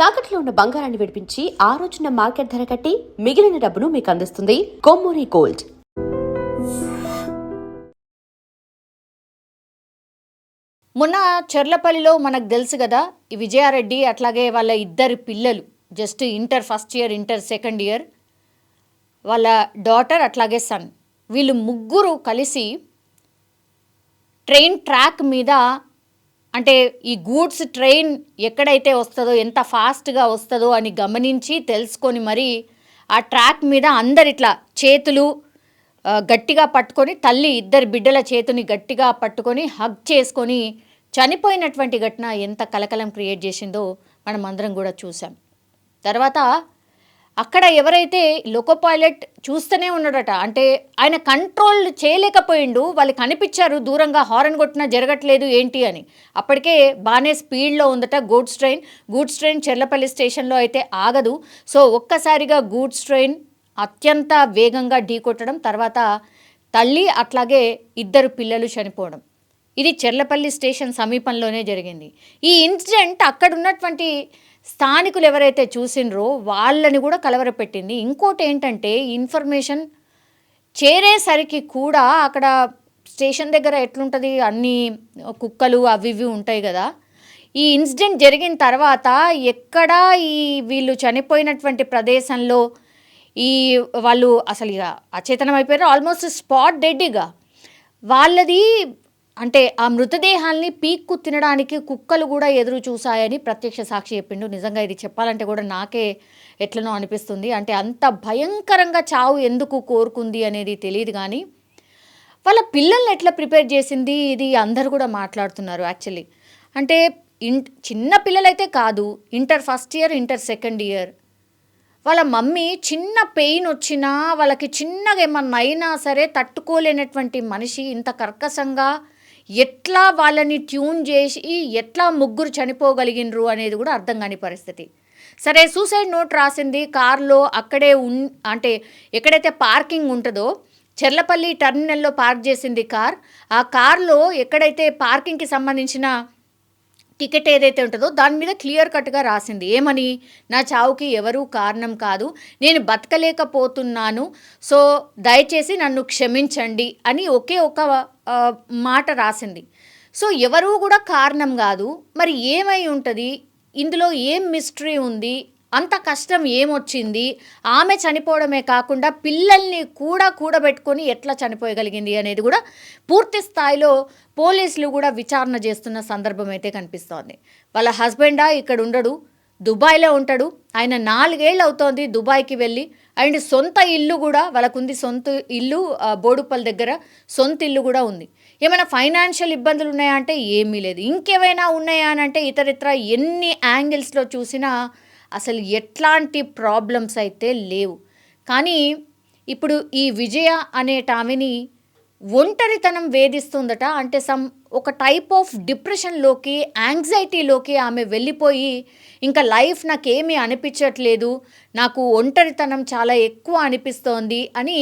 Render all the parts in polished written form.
తాకట్లో ఉన్న బంగారాన్ని విడిపించి ఆ రోజున మార్కెట్ ధర కట్టి మిగిలిన డబ్బును మీకు అందిస్తుంది కొమ్మూరి గోల్డ్. మొన్న చెర్లపల్లిలో మనకు తెలుసు కదా, ఈ విజయారెడ్డి అట్లాగే వాళ్ళ ఇద్దరు పిల్లలు, just inter first year, inter second year, వాళ్ళ డాటర్ అట్లాగే సన్, వీళ్ళు ముగ్గురు కలిసి ట్రైన్ ట్రాక్ మీద, అంటే ఈ గూడ్స్ ట్రైన్ ఎక్కడైతే వస్తుందో, ఎంత ఫాస్ట్గా వస్తుందో అని గమనించి తెలుసుకొని మరి ఆ ట్రాక్ మీద అందరిట్లా చేతులు గట్టిగా పట్టుకొని, తల్లి ఇద్దరు బిడ్డల చేతుని గట్టిగా పట్టుకొని హగ్ చేసుకొని చనిపోయినటువంటి ఘటన ఎంత కలకలం క్రియేట్ చేసిందో మనం అందరం కూడా చూసాం. తర్వాత అక్కడ ఎవరైతే లోకో పైలట్ చూస్తూనే ఉన్నాడట, అంటే ఆయన కంట్రోల్ చేయలేకపోయిండు. వాళ్ళు కనిపించారు దూరంగా, హారన్ కొట్టినా జరగట్లేదు ఏంటి అని. అప్పటికే బాగానే స్పీడ్లో ఉందట గూడ్స్ ట్రైన్ చెర్లపల్లి స్టేషన్లో అయితే ఆగదు. సో ఒక్కసారిగా గూడ్స్ ట్రైన్ అత్యంత వేగంగా ఢీకొట్టడం, తర్వాత తల్లి అట్లాగే ఇద్దరు పిల్లలు చనిపోవడం. ఇది చెర్లపల్లి స్టేషన్ సమీపంలోనే జరిగింది. ఈ ఇన్సిడెంట్ అక్కడ ఉన్నటువంటి స్థానికులు ఎవరైతే చూసినరో వాళ్ళని కూడా కలవరపెట్టింది. ఇంకోటి ఏంటంటే, ఇన్ఫర్మేషన్ చేరేసరికి కూడా అక్కడ స్టేషన్ దగ్గర ఎట్లుంటుంది, అన్ని కుక్కలు అవి ఇవి ఉంటాయి కదా. ఈ ఇన్సిడెంట్ జరిగిన తర్వాత ఎక్కడ ఈ వీళ్ళు చనిపోయినటువంటి ప్రదేశంలో ఈ వాళ్ళు అసలు ఇక అచేతనం అయిపోయారు, ఆల్మోస్ట్ స్పాట్ డెడ్గా. వాళ్ళది అంటే ఆ మృతదేహాల్ని పీక్కు తినడానికి కుక్కలు కూడా ఎదురు చూశాయని ప్రత్యక్ష సాక్షి చెప్పిండు. నిజంగా ఇది చెప్పాలంటే కూడా నాకే ఎట్లనో అనిపిస్తుంది. అంటే అంత భయంకరంగా చావు ఎందుకు కోరుకుంది అనేది తెలియదు, కానీ వాళ్ళ పిల్లల్ని ఎట్లా ప్రిపేర్ చేసింది ఇది అందరు కూడా మాట్లాడుతున్నారు. యాక్చువల్లీ అంటే చిన్న పిల్లలైతే కాదు, inter first year, inter second year. వాళ్ళ మమ్మీ చిన్న పెయిన్ వచ్చినా, వాళ్ళకి చిన్నగా ఏమన్నా అయినా సరే తట్టుకోలేనటువంటి మనిషి ఇంత కర్కశంగా ఎట్లా వాళ్ళని ట్యూన్ చేసి ఎట్లా ముగ్గురు చనిపోగలిగినరు అనేది కూడా అర్థం కాని పరిస్థితి. సరే, సూసైడ్ నోట్ రాసింది కార్లో, అక్కడే అంటే ఎక్కడైతే పార్కింగ్ ఉంటుందో చెర్లపల్లి టర్మినల్లో పార్క్ చేసింది కార్. ఆ కార్లో ఎక్కడైతే పార్కింగ్కి సంబంధించిన టికెట్ ఏదైతే ఉంటుందో దాని మీద క్లియర్ కట్గా రాసింది ఏమని, నా చావుకి ఎవరూ కారణం కాదు, నేను బతకలేకపోతున్నాను, సో దయచేసి నన్ను క్షమించండి అని ఒకే ఒక మాట రాసింది. సో ఎవరూ కూడా కారణం కాదు. మరి ఏమై ఉంటుంది ఇందులో, ఏం మిస్టరీ ఉంది, అంత కష్టం ఏమొచ్చింది, ఆమె చనిపోవడమే కాకుండా పిల్లల్ని కూడా కూడబెట్టుకొని ఎట్లా చనిపోయగలిగింది అనేది కూడా పూర్తి స్థాయిలో పోలీసులు కూడా విచారణ చేస్తున్న సందర్భం అయితే కనిపిస్తోంది. వాళ్ళ హస్బెండా ఇక్కడ ఉండడు, దుబాయ్లో ఉంటాడు. ఆయన 4 ఏళ్ళు అవుతోంది దుబాయ్కి వెళ్ళి. అండ్ సొంత ఇల్లు కూడా వాళ్ళకుంది, సొంత ఇల్లు బోడుపల్ దగ్గర సొంత ఇల్లు కూడా ఉంది. ఏమైనా ఫైనాన్షియల్ ఇబ్బందులు ఉన్నాయా అంటే ఏమీ లేదు. ఇంకేమైనా ఉన్నాయా అని అంటే ఇతరితర ఎన్ని యాంగిల్స్లో చూసినా అసలు ఎట్లాంటి ప్రాబ్లమ్స్ అయితే లేవు. కానీ ఇప్పుడు ఈ విజయ అనేటామెని ఒంటరితనం వేధిస్తుందట. అంటే ఒక టైప్ ఆఫ్ డిప్రెషన్లోకి, యాంగ్జైటీలోకి ఆమె వెళ్ళిపోయి ఇంకా లైఫ్ నాకేమీ అనిపించట్లేదు, నాకు ఒంటరితనం చాలా ఎక్కువ అనిపిస్తోంది అని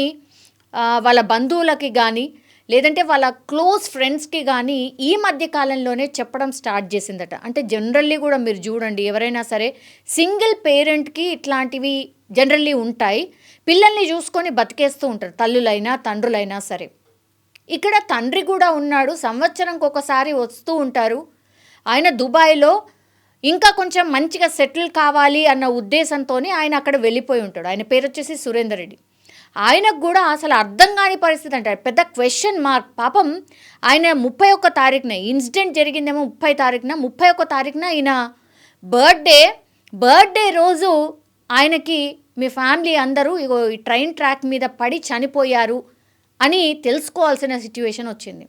వాళ్ళ బంధువులకి కానీ లేదంటే వాళ్ళ క్లోజ్ ఫ్రెండ్స్కి కానీ ఈ మధ్య కాలంలోనే చెప్పడం స్టార్ట్ చేసిందట. అంటే జనరల్లీ కూడా మీరు చూడండి, ఎవరైనా సరే సింగిల్ పేరెంట్కి ఇట్లాంటివి జనరల్లీ ఉంటాయి. పిల్లల్ని చూసుకొని బతికేస్తూ ఉంటారు, తల్లులైనా తండ్రులైనా సరే. ఇక్కడ తండ్రి కూడా ఉన్నాడు, సంవత్సరంకి ఒకసారి వస్తూ ఉంటారు. ఆయన దుబాయ్లో ఇంకా కొంచెం మంచిగా సెటిల్ కావాలి అన్న ఉద్దేశంతోనే ఆయన అక్కడ వెళ్ళిపోయి ఉంటాడు. ఆయన పేరు వచ్చేసి సురేందర్ రెడ్డి. ఆయనకు కూడా అసలు అర్థం కాని పరిస్థితి అంటారు, పెద్ద క్వశ్చన్ మార్క్. పాపం ఆయన 31 తారీఖున ఇన్సిడెంట్ జరిగిందేమో, 30 తారీఖున, 31 తారీఖున ఈయన బర్త్డే రోజు ఆయనకి మీ ఫ్యామిలీ అందరూ ఇగో ఈ ట్రైన్ ట్రాక్ మీద పడి చనిపోయారు అని తెలుసుకోవాల్సిన సిచ్యువేషన్ వచ్చింది.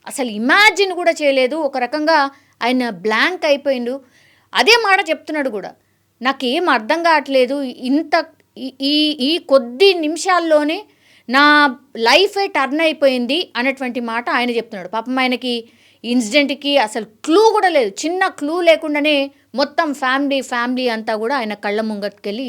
అసలు ఇమాజిన్ కూడా చేయలేదు. ఒక రకంగా ఆయన బ్లాంక్ అయిపోయిండు. అదే మాట చెప్తున్నాడు కూడా, నాకేం అర్థం కావట్లేదు, ఇంత ఈ కొద్ది నిమిషాల్లోనే నా లైఫే టర్న్ అయిపోయింది అన్నటువంటి మాట ఆయన చెప్తున్నాడు. పాపం ఆయనకి ఇన్సిడెంట్కి అసలు క్లూ కూడా లేదు, చిన్న క్లూ లేకుండానే మొత్తం ఫ్యామిలీ అంతా కూడా ఆయన కళ్ళ ముంగట్టుకెళ్ళి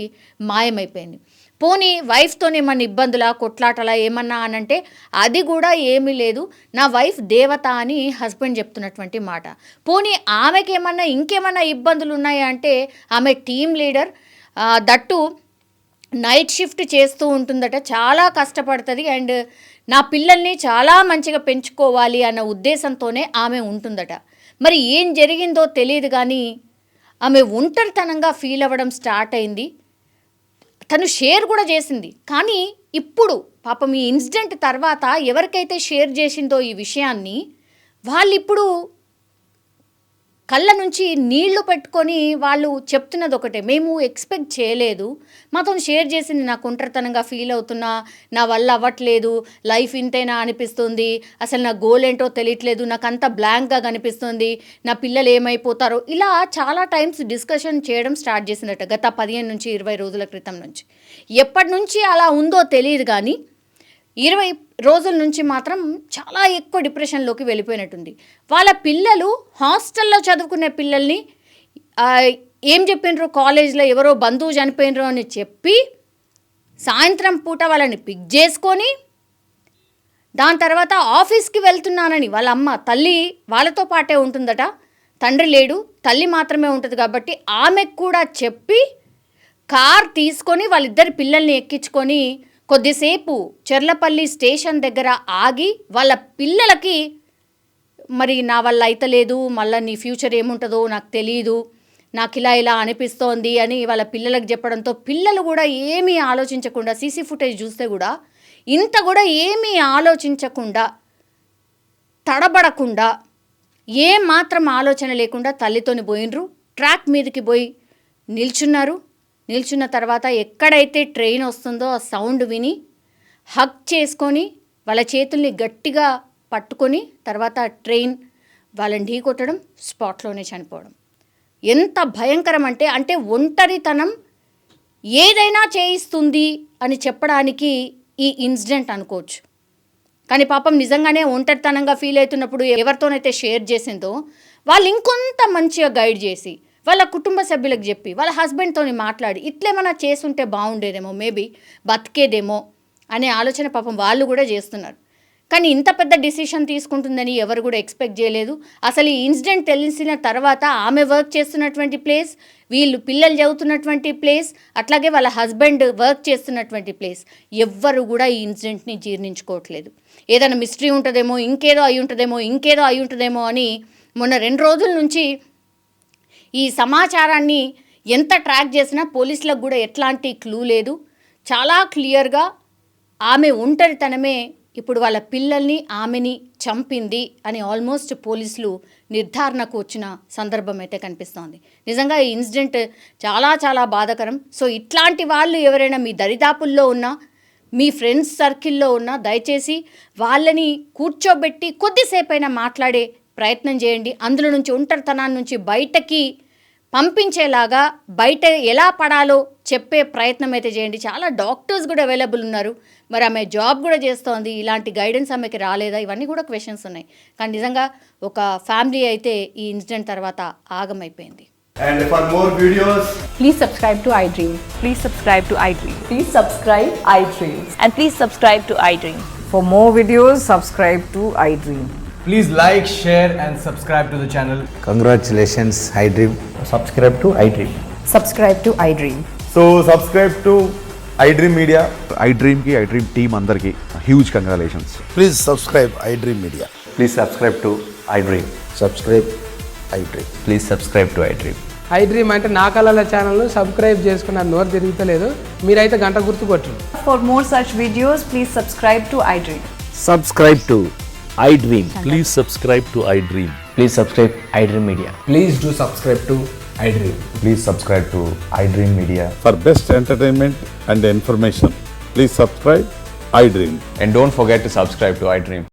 మాయమైపోయింది. పోనీ వైఫ్తో ఏమన్నా ఇబ్బందులా కొట్లాటలా ఏమన్నా అనంటే అది కూడా ఏమీ లేదు, నా వైఫ్ దేవత అని హస్బెండ్ చెప్తున్నటువంటి మాట. పోనీ ఆమెకి ఏమన్నా ఇంకేమన్నా ఇబ్బందులు ఉన్నాయా అంటే ఆమె team leader, that night shift చేస్తూ ఉంటుందట, చాలా కష్టపడుతుంది. అండ్ నా పిల్లల్ని చాలా మంచిగా పెంచుకోవాలి అన్న ఉద్దేశంతోనే ఆమె ఉంటుందట. మరి ఏం జరిగిందో తెలియదు కానీ ఆమె ఒంటరితనంగా ఫీల్ అవ్వడం స్టార్ట్ అయింది. తను షేర్ కూడా చేసింది. కానీ ఇప్పుడు పాపం ఈ ఇన్సిడెంట్ తర్వాత ఎవరికైతే షేర్ చేసిందో ఈ విషయాన్ని, వాళ్ళు ఇప్పుడు కళ్ళ నుంచి నీళ్లు పెట్టుకొని వాళ్ళు చెప్తున్నది ఒకటే, మేము ఎక్స్పెక్ట్ చేయలేదు, మాతో షేర్ చేసింది, నాకు ఒంటరితనంగా ఫీల్ అవుతున్నా, నా వల్ల అవ్వట్లేదు, లైఫ్ ఇంతేనా అనిపిస్తుంది, అసలు నా గోల్ ఏంటో తెలియట్లేదు, నాకు అంతా బ్లాంక్గా కనిపిస్తుంది, నా పిల్లలు ఏమైపోతారో, ఇలా చాలా టైమ్స్ డిస్కషన్ చేయడం స్టార్ట్ చేసినట్టు గత 15 నుంచి 20 రోజుల క్రితం నుంచి. ఎప్పటి నుంచి అలా ఉందో తెలియదు కానీ 20 రోజుల నుంచి మాత్రం చాలా ఎక్కువ డిప్రెషన్లోకి వెళ్ళిపోయినట్టుంది. వాళ్ళ పిల్లలు హాస్టల్లో చదువుకునే పిల్లల్ని ఏం చెప్పినరు, కాలేజ్లో ఎవరో బంధువు చనిపోయినరు అని చెప్పి సాయంత్రం పూట వాళ్ళని పిక్ చేసుకొని దాని తర్వాత ఆఫీస్కి వెళ్తున్నానని వాళ్ళ అమ్మ తల్లి వాళ్ళతో పాటే ఉంటుందట, తండ్రి లేడు, తల్లి మాత్రమే ఉంటుంది కాబట్టి ఆమెకు కూడా చెప్పి కార్ తీసుకొని వాళ్ళిద్దరి పిల్లల్ని ఎక్కించుకొని కొద్దిసేపు చెర్లపల్లి స్టేషన్ దగ్గర ఆగి వాళ్ళ పిల్లలకి మరి నా వల్ల అయితలేదు, మళ్ళీ నీ ఫ్యూచర్ ఏముంటుందో నాకు తెలియదు, నాకు ఇలా అనిపిస్తోంది అని వాళ్ళ పిల్లలకు చెప్పడంతో పిల్లలు కూడా ఏమీ ఆలోచించకుండా, సీసీ ఫుటేజ్ చూస్తే కూడా ఇంత కూడా ఏమీ ఆలోచించకుండా, తడబడకుండా, ఏం మాత్రం ఆలోచన లేకుండా తల్లితోని పోయినరు. ట్రాక్ మీదకి పోయి నిల్చున్న తర్వాత ఎక్కడైతే ట్రైన్ వస్తుందో ఆ సౌండ్ విని హగ్ చేసుకొని వాళ్ళ చేతుల్ని గట్టిగా పట్టుకొని తర్వాత ట్రైన్ వాళ్ళని ఢీకొట్టడం, స్పాట్లోనే చనిపోవడం. ఎంత భయంకరం అంటే ఒంటరితనం ఏదైనా చేయిస్తుంది అని చెప్పడానికి ఈ ఇన్సిడెంట్ అనుకోవచ్చు. కానీ పాపం నిజంగానే ఒంటరితనంగా ఫీల్ అవుతున్నప్పుడు ఎవరితోనైతే షేర్ చేసిందో వాళ్ళు ఇంకొంత మంచిగా గైడ్ చేసి వాళ్ళ కుటుంబ సభ్యులకు చెప్పి వాళ్ళ హస్బెండ్తోని మాట్లాడి ఇట్లేమన్నా చేసుంటే బాగుండేదేమో, మేబీ బతికేదేమో అనే ఆలోచన పాపం వాళ్ళు కూడా చేస్తున్నారు. కానీ ఇంత పెద్ద డిసిషన్ తీసుకుంటుందని ఎవరు కూడా ఎక్స్పెక్ట్ చేయలేదు. అసలు ఈ ఇన్సిడెంట్ తెలిసిన తర్వాత ఆమె వర్క్ చేస్తున్నటువంటి ప్లేస్, వీళ్ళు పిల్లలు చదువుతున్నటువంటి ప్లేస్, అట్లాగే వాళ్ళ హస్బెండ్ వర్క్ చేస్తున్నటువంటి ప్లేస్, ఎవ్వరు కూడా ఈ ఇన్సిడెంట్ని జీర్ణించుకోవట్లేదు. ఏదైనా మిస్టరీ ఉంటుందేమో, ఇంకేదో అయి ఉంటుందేమో అని మొన్న 2 రోజుల నుంచి ఈ సమాచారాన్ని ఎంత ట్రాక్ చేసినా పోలీసులకు కూడా ఎట్లాంటి క్లూ లేదు. చాలా క్లియర్గా ఆమె ఒంటరితనమే ఇప్పుడు వాళ్ళ పిల్లల్ని, ఆమెని చంపింది అని ఆల్మోస్ట్ పోలీసులు నిర్ధారణకు వచ్చిన సందర్భం అయితే కనిపిస్తోంది. నిజంగా ఈ ఇన్సిడెంట్ చాలా చాలా బాధాకరం. సో ఇట్లాంటి వాళ్ళు ఎవరైనా మీ దరిదాపుల్లో ఉన్నా, మీ ఫ్రెండ్స్ సర్కిల్లో ఉన్నా దయచేసి వాళ్ళని కూర్చోబెట్టి కొద్దిసేపైనా మాట్లాడే ప్రయత్నం చేయండి. అందులో నుంచి ఒంటరితనాన్ని నుంచి బయటకి పంపించేలాగా, బయట ఎలా పడాలో చెప్పే ప్రయత్నం అయితే చేయండి. చాలా డాక్టర్స్ కూడా అవైలబుల్ ఉన్నారు. మరి ఆమె జాబ్ కూడా చేస్తోంది, ఇలాంటి గైడెన్స్ ఆమెకి రాలేదా, ఇవన్నీ కూడా క్వశ్చన్స్ ఉన్నాయి. కానీ నిజంగా ఒక ఫ్యామిలీ అయితే ఈ ఇన్సిడెంట్ తర్వాత ఆగమైపోయింది. And for more videos, Please subscribe to iDream. Please subscribe to iDream. Please subscribe iDream. And please subscribe to iDream. For more videos, subscribe to iDream. please like, share and subscribe to the channel. Congratulations, iDream. Subscribe to iDream. Subscribe to iDream. So subscribe to iDream Media. iDream team andarki huge congratulations. Please subscribe iDream Media. Please subscribe to iDream. Subscribe iDream. Please subscribe to iDream. iDream అంటే నా కళల ఛానల్ను subscribe చేసుకున్న నోరు తిరుగుతలేదు, మీరైతే గంట గుర్తు కొట్టండి. For more such videos, please subscribe to iDream. Subscribe to iDream. Please subscribe to iDream. Please subscribe iDream Media. Please do subscribe to iDream. Please subscribe to iDream Media. For best entertainment and information, please subscribe iDream. And don't forget to subscribe to iDream.